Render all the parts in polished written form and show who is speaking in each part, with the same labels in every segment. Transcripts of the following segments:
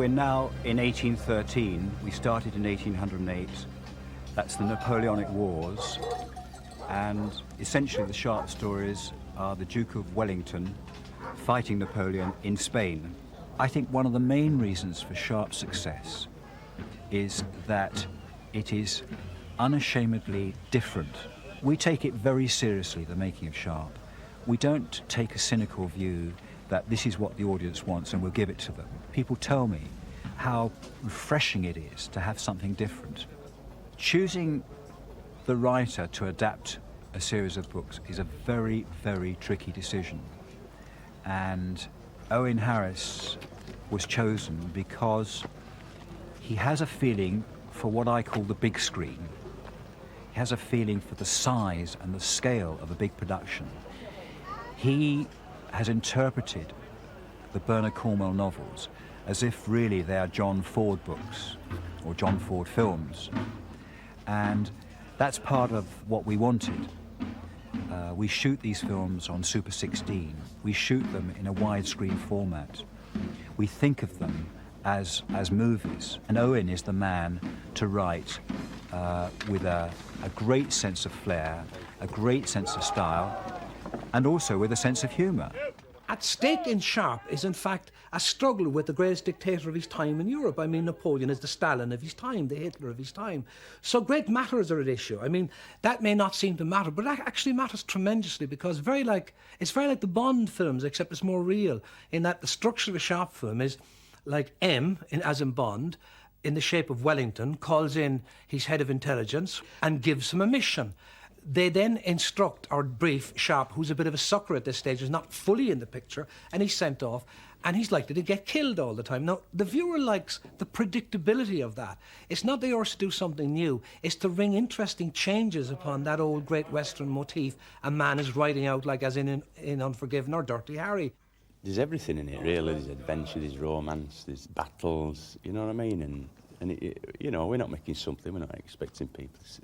Speaker 1: we're now in 1813. We started in 1808. That's the Napoleonic Wars. And essentially the Sharpe stories are the Duke of Wellington fighting Napoleon in Spain. I think one of the main reasons for Sharpe's success is that it is unashamedly different. We take it very seriously, the making of Sharpe. We don't take a cynical view that this is what the audience wants and we'll give it to them. People tell me how refreshing it is to have something different. Choosing the writer to adapt a series of books is a very, very tricky decision. And Owen Harris was chosen because he has a feeling for what I call the big screen. He has a feeling for the size and the scale of a big production. He has interpreted the Bernard Cornwell novels as if really they are John Ford books or John Ford films. And that's part of what we wanted. We shoot these films on Super 16. We shoot them in a widescreen format. We think of them as movies. And Owen is the man to write with a great sense of flair, a great sense of style, and also with a sense of humour.
Speaker 2: At stake in Sharpe is, in fact, a struggle with the greatest dictator of his time in Europe. I mean, Napoleon is the Stalin of his time, the Hitler of his time. So great matters are at issue. I mean, that may not seem to matter, but that actually matters tremendously because it's very like the Bond films, except it's more real, in that the structure of a Sharpe film is like M, as in Bond, in the shape of Wellington, calls in his head of intelligence and gives him a mission. They then instruct or brief Sharpe, who's a bit of a sucker at this stage, is not fully in the picture, and he's sent off, and he's likely to get killed all the time. Now, the viewer likes the predictability of that. It's not that yours to do something new, it's to ring interesting changes upon that old great Western motif a man is writing out, like as in Unforgiven or Dirty Harry.
Speaker 3: There's everything in it, really. There's adventure, there's romance, there's battles, you know what I mean? And it, you know, we're not making something, we're not expecting people to see.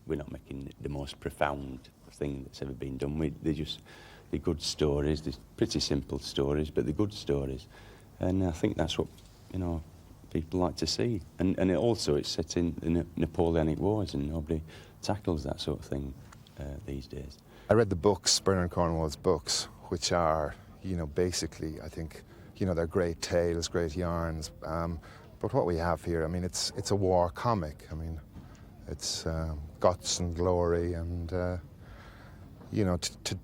Speaker 3: We're not making the most profound thing that's ever been done. They're good stories. They're pretty simple stories, but they're good stories. And I think that's what, you know, people like to see. And it's set in the Napoleonic Wars, and nobody tackles that sort of thing these days.
Speaker 4: I read the books, Bernard Cornwell's books, which are, you know, basically, I think, you know, they're great tales, great yarns. But what we have here, I mean, it's a war comic. I mean, it's guts and glory, and you know,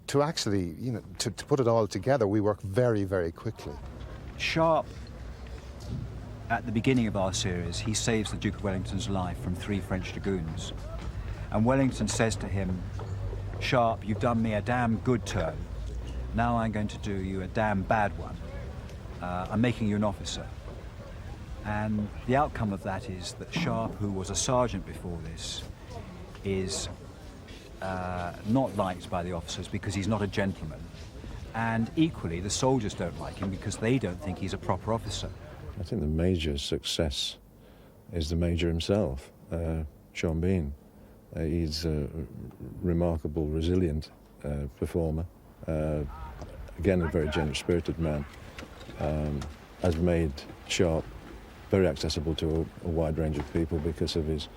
Speaker 4: to actually, you know, to put it all together, we work very, very quickly.
Speaker 1: Sharpe, at the beginning of our series, he saves the Duke of Wellington's life from 3 French dragoons, and Wellington says to him, "Sharpe, you've done me a damn good turn. Now I'm going to do you a damn bad one. I'm making you an officer." And the outcome of that is that Sharpe, who was a sergeant before this, is not liked by the officers because he's not a gentleman. And equally, the soldiers don't like him because they don't think he's a proper officer.
Speaker 5: I think the major success is the Major himself, Sean Bean. He's a remarkable, resilient performer. Again, a very generous-spirited man. Has made Sharpe very accessible to a wide range of people because of his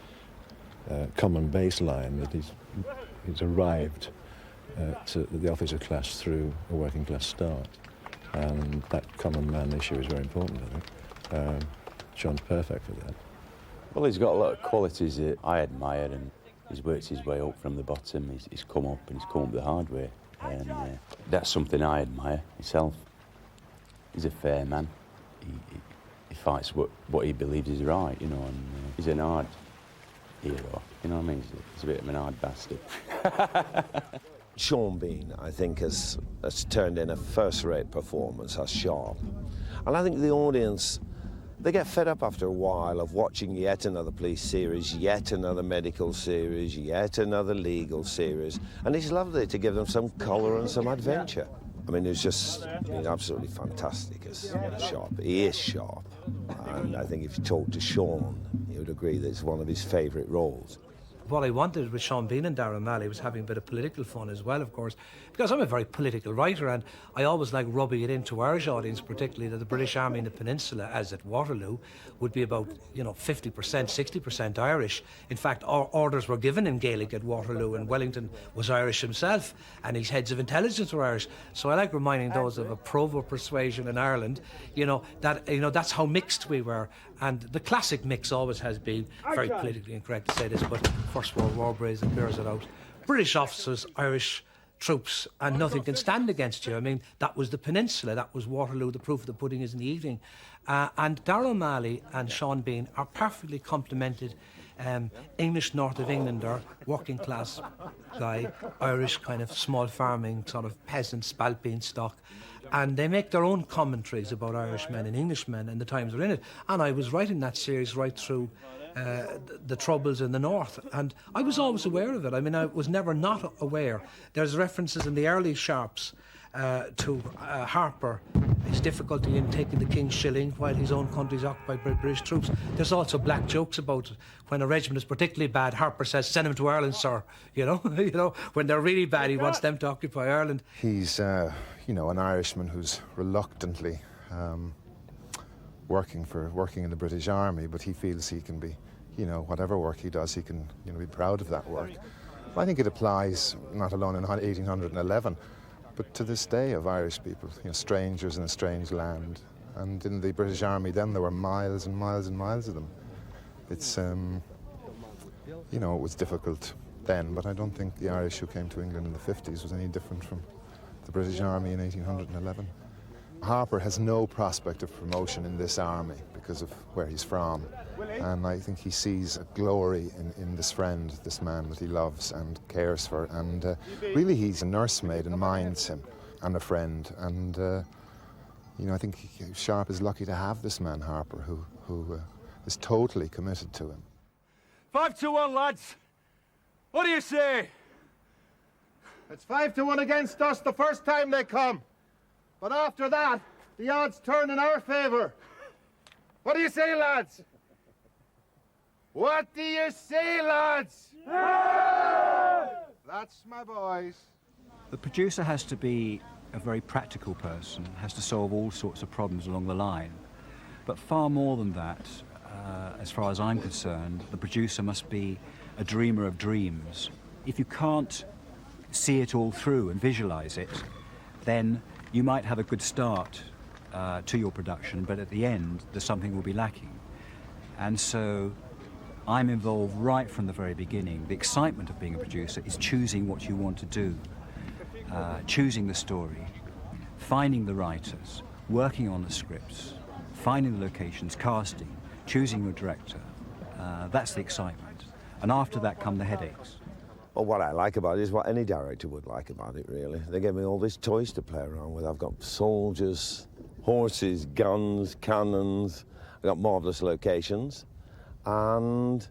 Speaker 5: common baseline that he's arrived to the officer class through a working class start, and that common man issue is very important, I think. Sean's perfect for that.
Speaker 3: Well, he's got a lot of qualities that I admire, and he's worked his way up from the bottom. He's come up, and he's come up the hard way, and that's something I admire myself. He's a fair man. He fights what he believes is right, you know, and he's an hard hero, you know what I mean? He's a bit of an hard bastard.
Speaker 6: Sean Bean, I think, has turned in a first-rate performance as Sharpe. And I think the audience, they get fed up after a while of watching yet another police series, yet another medical series, yet another legal series, and it's lovely to give them some colour and some adventure. I mean, he's absolutely fantastic as Sharpe. He is Sharpe, and I think if you talk to Sean, he would agree that it's one of his favourite roles.
Speaker 2: What I wanted with Sean Bean and Daragh O'Malley was having a bit of political fun as well, of course, because I'm a very political writer, and I always like rubbing it into Irish audience, particularly that the British Army in the Peninsula, as at Waterloo, would be about 50%, 60% Irish. In fact, orders were given in Gaelic at Waterloo, and Wellington was Irish himself, and his heads of intelligence were Irish. So I like reminding those of a provo persuasion in Ireland, that's how mixed we were. And the classic mix always has been, very politically incorrect to say this, but First World War bears it out. British officers, Irish troops, and nothing can stand against you. I mean, that was the Peninsula, that was Waterloo, the proof of the pudding is in the eating. And Daragh O'Malley and Sean Bean are perfectly complemented. English North of Englander, working class guy, Irish kind of small farming, sort of peasant, spalpeen stock. And they make their own commentaries about Irishmen and Englishmen and the times they're in it. And I was writing that series right through the Troubles in the North, and I was always aware of it. I mean, I was never not aware. There's references in the early Sharpes to Harper, his difficulty in taking the King's shilling while his own country's occupied by British troops. There's also black jokes about it. When a regiment is particularly bad, Harper says, "Send him to Ireland, sir." When they're really bad, he wants them to occupy Ireland.
Speaker 4: He's, an Irishman who's reluctantly working in the British Army, but he feels he can be, whatever work he does, he can, be proud of that work. I think it applies not alone in 1811, but to this day of Irish people, strangers in a strange land. And in the British Army then there were miles and miles and miles of them. It's, it was difficult then, but I don't think the Irish who came to England in the 50s was any different from the British Army in 1811. Harper has no prospect of promotion in this army because of where he's from. And I think he sees a glory in this friend, this man that he loves and cares for. And really he's a nursemaid and minds him, and a friend. And, I think Sharpe is lucky to have this man, Harper, who is totally committed to him.
Speaker 7: 5-1, lads. What do you say?
Speaker 8: It's 5-1 against us the first time they come. But after that, the odds turn in our favour. What do you say, lads? What do you say, lads? That's my boys.
Speaker 1: The producer has to be a very practical person, has to solve all sorts of problems along the line. But far more than that, as far as I'm concerned, the producer must be a dreamer of dreams. If you can't see it all through and visualize it, then you might have a good start to your production, but at the end, there's something will be lacking. And so I'm involved right from the very beginning. The excitement of being a producer is choosing what you want to do, choosing the story, finding the writers, working on the scripts, finding the locations, casting, choosing your director. That's the excitement. And after that come the headaches.
Speaker 6: Well, what I like about it is what any director would like about it, really. They give me all these toys to play around with. I've got soldiers, horses, guns, cannons. I've got marvellous locations. And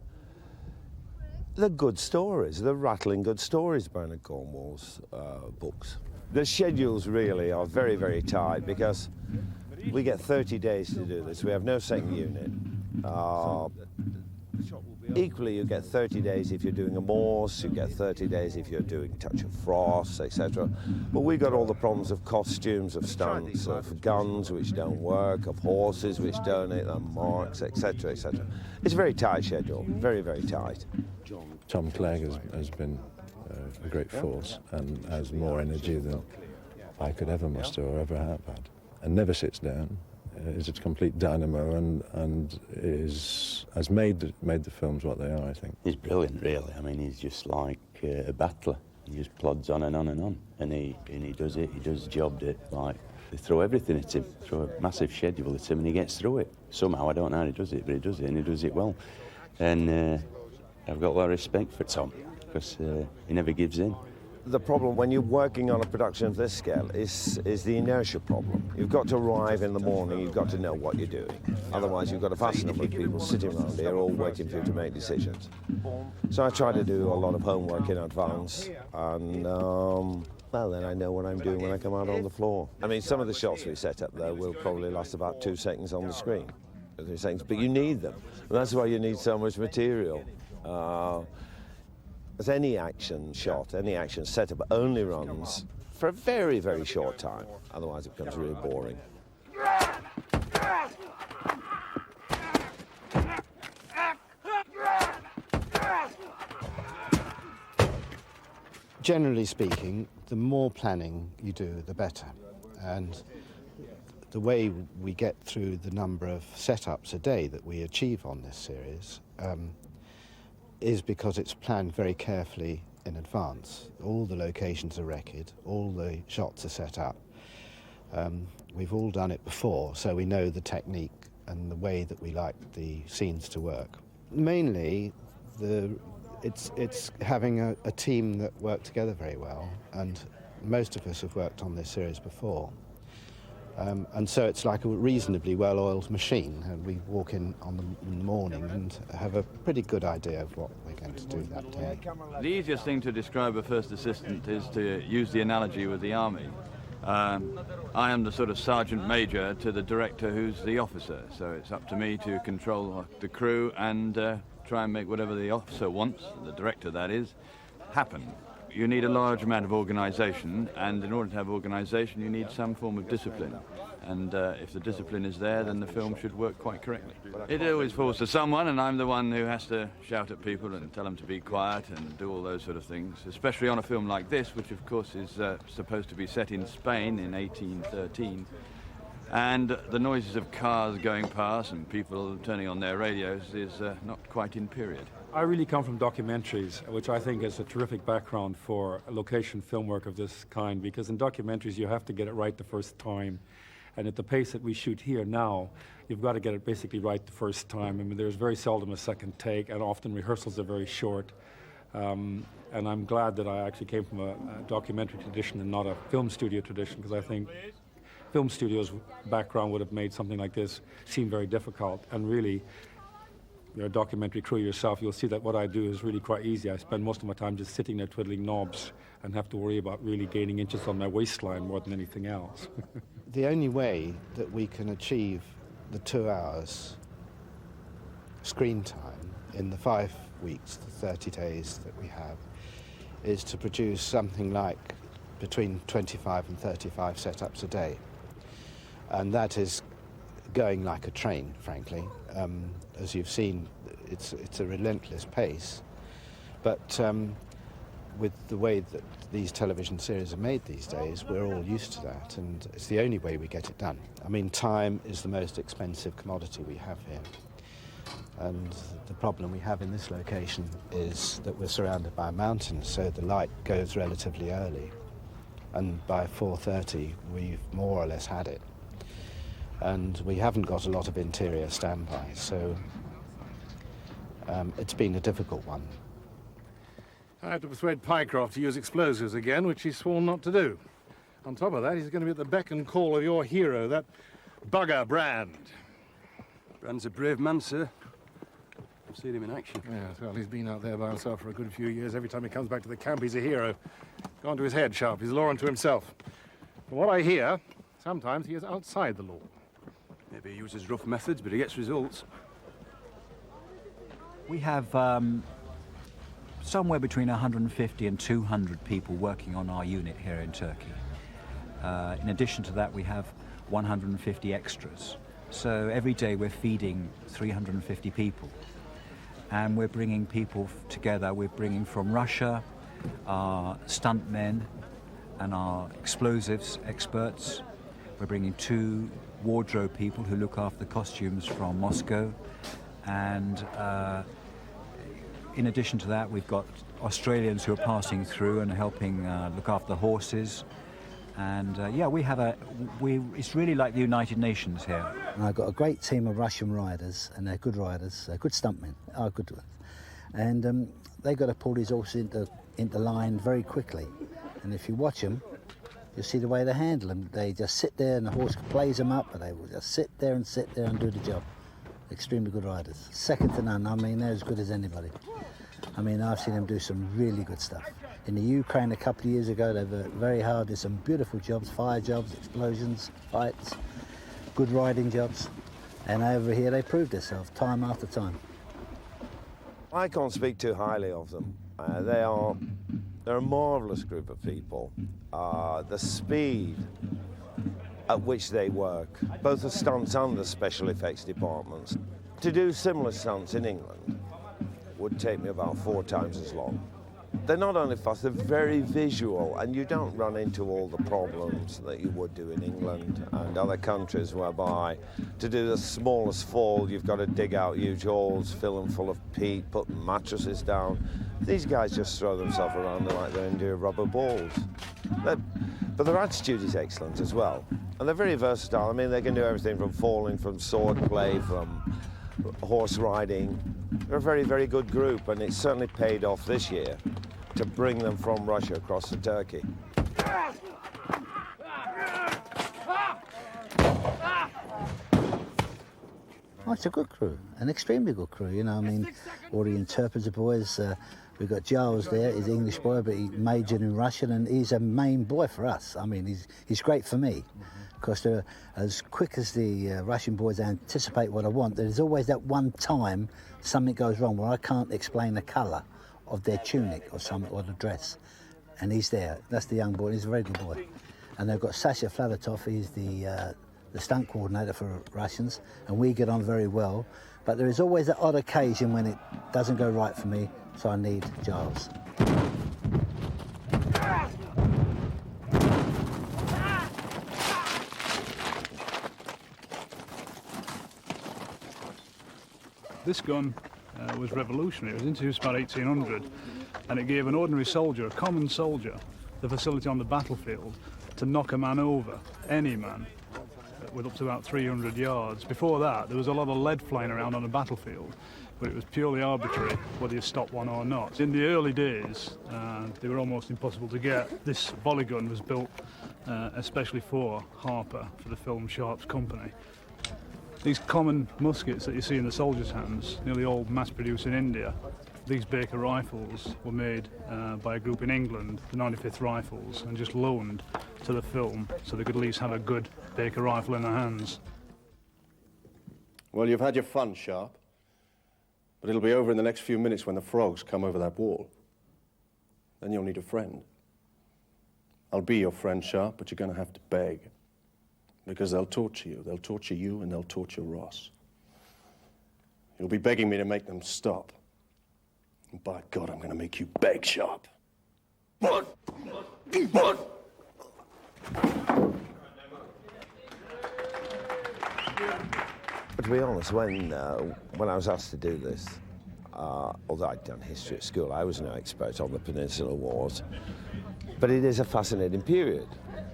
Speaker 6: they're good stories. They're rattling good stories, Bernard Cornwell's books. The schedules really are very, very tight because we get 30 days to do this. We have no second unit. Equally, you get 30 days if you're doing a Morse, you get 30 days if you're doing Touch of Frost, etc. But we got all the problems of costumes, of stunts, of guns which don't work, of horses which don't hit their marks, etc., etc. It's a very tight schedule, very, very tight.
Speaker 5: Tom Clegg has been a great force and has more energy than I could ever muster or ever have had, and never sits down. Is a complete dynamo and has made the films what they are, I think.
Speaker 3: He's brilliant, really. I mean, he's just like a battler. He just plods on and on and on. And he does it, he does job it. Like, they throw everything at him, throw a massive schedule at him, and he gets through it. Somehow, I don't know how he does it, but he does it, and he does it well. And I've got a lot of respect for Tom, because he never gives in.
Speaker 6: The problem when you're working on a production of this scale is the inertia problem. You've got to arrive in the morning, you've got to know what you're doing. Otherwise, you've got a vast number of people sitting around here all waiting for you to make decisions. So I try to do a lot of homework in advance, and well, then I know what I'm doing when I come out on the floor. I mean, some of the shots we set up there will probably last about 2 seconds on the screen. 2 seconds, but you need them. And that's why you need so much material. As any action shot, any action setup only runs for a very, very short time. Otherwise it becomes really boring.
Speaker 9: Generally speaking, the more planning you do, the better. And the way we get through the number of setups a day that we achieve on this series is because it's planned very carefully in advance. All the locations are recce'd, all the shots are set up. We've all done it before, so we know the technique and the way that we like the scenes to work. Mainly, it's having a team that work together very well, and most of us have worked on this series before. And so it's like a reasonably well-oiled machine, and we walk in in the morning and have a pretty good idea of what we're going to do that day.
Speaker 7: The easiest thing to describe a first assistant is to use the analogy with the army. I am the sort of sergeant major to the director who's the officer, so it's up to me to control the crew and try and make whatever the officer wants, the director that is, happen. You need a large amount of organisation, and in order to have organisation you need some form of discipline. And if the discipline is there, then the film should work quite correctly. It always falls to someone, and I'm the one who has to shout at people and tell them to be quiet and do all those sort of things, especially on a film like this, which of course is supposed to be set in Spain in 1813. And the noises of cars going past and people turning on their radios is not quite in period.
Speaker 10: I really come from documentaries, which I think is a terrific background for location film work of this kind, because in documentaries you have to get it right the first time. And at the pace that we shoot here now, you've got to get it basically right the first time. I mean, there's very seldom a second take, and often rehearsals are very short. And I'm glad that I actually came from a documentary tradition and not a film studio tradition, because I think film studio's background would have made something like this seem very difficult. And really, you're a documentary crew yourself, you'll see that what I do is really quite easy. I spend most of my time just sitting there twiddling knobs and have to worry about really gaining inches on my waistline more than anything else.
Speaker 9: The only way that we can achieve the 2 hours screen time in the 5 weeks, the 30 days that we have, is to produce something like between 25 and 35 setups a day. And that is going like a train, frankly. As you've seen, it's a relentless pace. But with the way that these television series are made these days, we're all used to that, and it's the only way we get it done. I mean, time is the most expensive commodity we have here. And the problem we have in this location is that we're surrounded by mountains, so the light goes relatively early. And by 4:30, we've more or less had it. And we haven't got a lot of interior standby, so it's been a difficult one.
Speaker 8: I have to persuade Pycroft to use explosives again, which he's sworn not to do. On top of that, he's going to be at the beck and call of your hero, that bugger Brand.
Speaker 11: Brand's a brave man, sir. I've seen him in action.
Speaker 8: Yes, well, he's been out there by himself for a good few years. Every time he comes back to the camp, he's a hero. Gone to his head, Sharpe. He's a law unto himself. From what I hear, sometimes he is outside the law.
Speaker 11: Maybe he uses rough methods, but he gets results.
Speaker 1: We have somewhere between 150 and 200 people working on our unit here in Turkey. In addition to that, we have 150 extras. So every day we're feeding 350 people. And we're bringing people together. We're bringing from Russia our stuntmen and our explosives experts. We're bringing 2 wardrobe people who look after the costumes from Moscow. And in addition to that, we've got Australians who are passing through and helping look after the horses. And yeah, it's really like the United Nations here.
Speaker 12: And I've got a great team of Russian riders, and they're good riders, they're good stuntmen, good ones. And they've got to pull these horses into line very quickly. And if you watch them, you'll see the way they handle them. They just sit there and the horse plays them up, but they will just sit there and do the job. Extremely good riders. Second to none. I mean, they're as good as anybody. I mean, I've seen them do some really good stuff. In the Ukraine a couple of years ago, they worked very hard, did some beautiful jobs, fire jobs, explosions, fights, good riding jobs. And over here, they proved themselves time after time.
Speaker 6: I can't speak too highly of them. They are They're a marvellous group of people. The speed at which they work, both the stunts and the special effects departments. To do similar stunts in England would take me about 4 times as long. They're not only fast, they're very visual, and you don't run into all the problems that you would do in England and other countries, whereby to do the smallest fall, you've got to dig out huge holes, fill them full of peat, put mattresses down. These guys just throw themselves around like they're into rubber balls. But their attitude is excellent as well, and they're very versatile. I mean, they can do everything from falling, from sword play, from horse riding. They're a very, very good group, and it's certainly paid off this year to bring them from Russia across to Turkey.
Speaker 12: Oh, it's a good crew, an extremely good crew, you know. I mean, all the interpreter boys, we've got Giles there, he's an English boy, but he majored in Russian, and he's a main boy for us. I mean, he's great for me, because they're as quick as the Russian boys anticipate what I want, there's always that one time something goes wrong where I can't explain the colour of their tunic or something, or the dress, and he's there. That's the young boy, he's a very good boy. And they've got Sasha Fladotov, he's the stunt coordinator for Russians, and we get on very well. But there is always that odd occasion when it doesn't go right for me, so I need Giles.
Speaker 13: This gun was revolutionary. It was introduced about 1800, and it gave an ordinary soldier, a common soldier, the facility on the battlefield to knock a man over, any man, with up to about 300 yards. Before that, there was a lot of lead flying around on a battlefield, but it was purely arbitrary whether you stopped one or not. In the early days, they were almost impossible to get. This volley gun was built especially for Harper, for the film Sharpe's company. These common muskets that you see in the soldiers' hands, nearly all mass-produced in India. These Baker rifles were made by a group in England, the 95th Rifles, and just loaned to the film so they could at least have a good Baker rifle in their hands.
Speaker 5: Well, you've had your fun, Sharpe. But it'll be over in the next few minutes when the frogs come over that wall. Then you'll need a friend. I'll be your friend, Sharpe, but you're going to have to beg. Because they'll torture you. They'll torture you and they'll torture Ross. You'll be begging me to make them stop. And by God, I'm going to make you beg, Sharpe. What? What?
Speaker 6: But to be honest, when I was asked to do this, although I'd done history at school, I was no expert on the Peninsular Wars. But it is a fascinating period.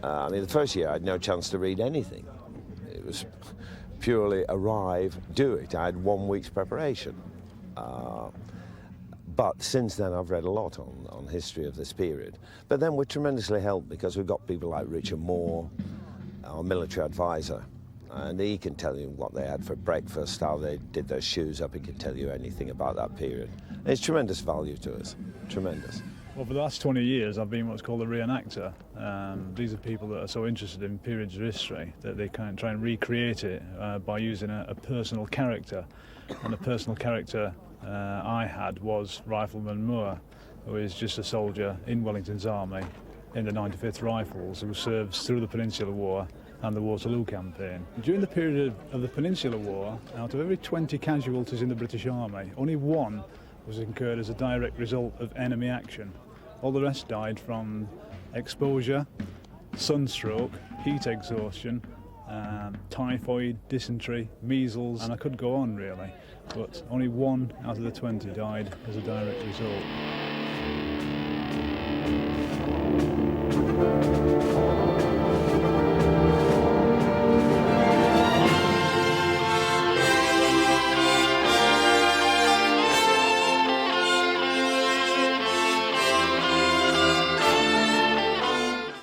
Speaker 6: I mean, the first year I had no chance to read anything. It was purely arrive, do it. I had 1 week's preparation. But since then I've read a lot on history of this period. But then we're tremendously helped because we've got people like Richard Moore, our military advisor, and he can tell you what they had for breakfast, how they did their shoes up. He can tell you anything about that period. And it's tremendous value to us, tremendous.
Speaker 13: Well, for the last 20 years, I've been what's called a reenactor. These are people that are so interested in periods of history that they can try and recreate it by using a personal character. And the personal character I had was Rifleman Moore, who is just a soldier in Wellington's army in the 95th Rifles, who serves through the Peninsular War and the Waterloo campaign. During the period of the Peninsular War, out of every 20 casualties in the British Army, only one was incurred as a direct result of enemy action. All the rest died from exposure, sunstroke, heat exhaustion, typhoid, dysentery, measles, and I could go on really, but only one out of the 20 died as a direct result.